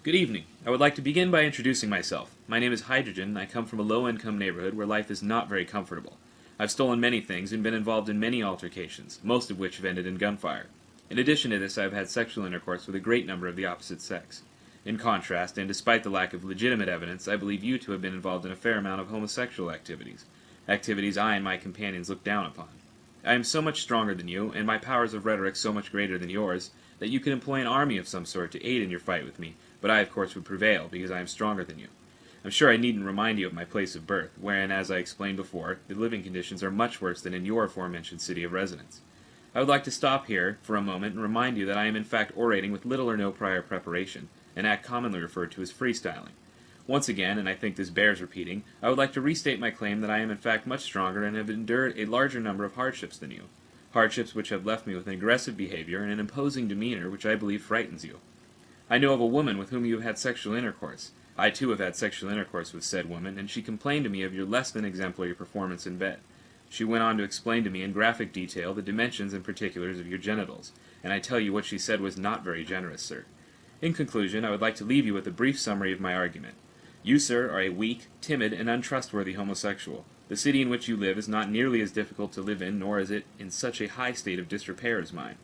Good evening. I would like to begin by introducing myself. My name is Hydrogen, and I come from a low-income neighborhood where life is not very comfortable. I've stolen many things and been involved in many altercations, most of which have ended in gunfire. In addition to this, I have had sexual intercourse with a great number of the opposite sex. In contrast, and despite the lack of legitimate evidence, I believe you two have been involved in a fair amount of homosexual activities I and my companions look down upon. I am so much stronger than you, and my powers of rhetoric so much greater than yours, that you could employ an army of some sort to aid in your fight with me, but I of course would prevail, because I am stronger than you. I'm sure I needn't remind you of my place of birth, wherein, as I explained before, the living conditions are much worse than in your aforementioned city of residence. I would like to stop here for a moment and remind you that I am in fact orating with little or no prior preparation, an act commonly referred to as freestyling. Once again, and I think this bears repeating, I would like to restate my claim that I am in fact much stronger and have endured a larger number of hardships than you. Hardships which have left me with an aggressive behavior and an imposing demeanor which I believe frightens you. I know of a woman with whom you have had sexual intercourse. I too have had sexual intercourse with said woman, and she complained to me of your less than exemplary performance in bed. She went on to explain to me in graphic detail the dimensions and particulars of your genitals, and I tell you what she said was not very generous, sir. In conclusion, I would like to leave you with a brief summary of my argument. You, sir, are a weak, timid, and untrustworthy homosexual. The city in which you live is not nearly as difficult to live in, nor is it in such a high state of disrepair as mine.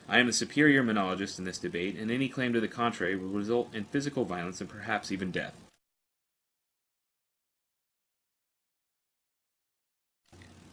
I am the superior monologist in this debate, and any claim to the contrary will result in physical violence and perhaps even death.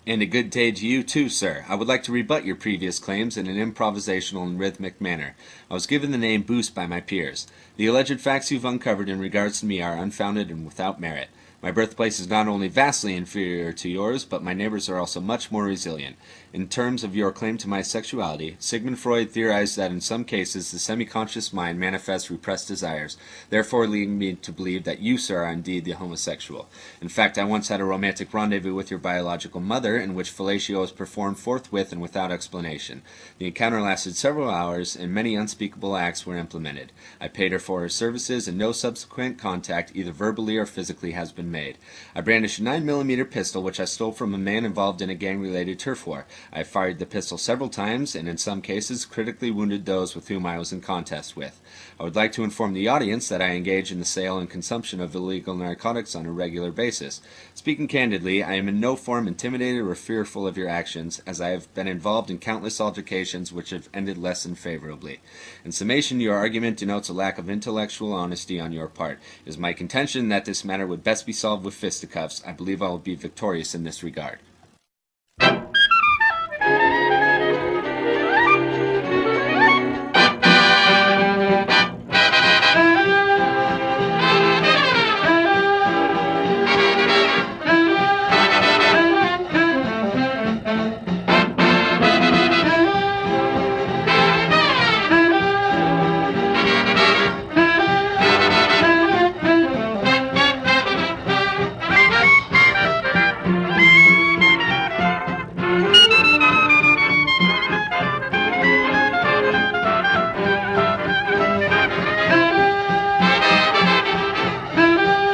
And a good day to you too, sir. I would like to rebut your previous claims in an improvisational and rhythmic manner. I was given the name Boost by my peers. The alleged facts you've uncovered in regards to me are unfounded and without merit. My birthplace is not only vastly inferior to yours, but my neighbors are also much more resilient. In terms of your claim to my sexuality, Sigmund Freud theorized that in some cases the semi-conscious mind manifests repressed desires, therefore leading me to believe that you, sir, are indeed the homosexual. In fact, I once had a romantic rendezvous with your biological mother, in which fellatio was performed forthwith and without explanation. The encounter lasted several hours, and many unspeakable acts were implemented. I paid her for her services, and no subsequent contact, either verbally or physically, has been made. I brandish a 9mm pistol which I stole from a man involved in a gang-related turf war. I fired the pistol several times, and in some cases critically wounded those with whom I was in contest with. I would like to inform the audience that I engage in the sale and consumption of illegal narcotics on a regular basis. Speaking candidly, I am in no form intimidated or fearful of your actions, as I have been involved in countless altercations which have ended less than favorably. In summation, your argument denotes a lack of intellectual honesty on your part. It is my contention that this matter would best be solved with fisticuffs. I believe I will be victorious in this regard.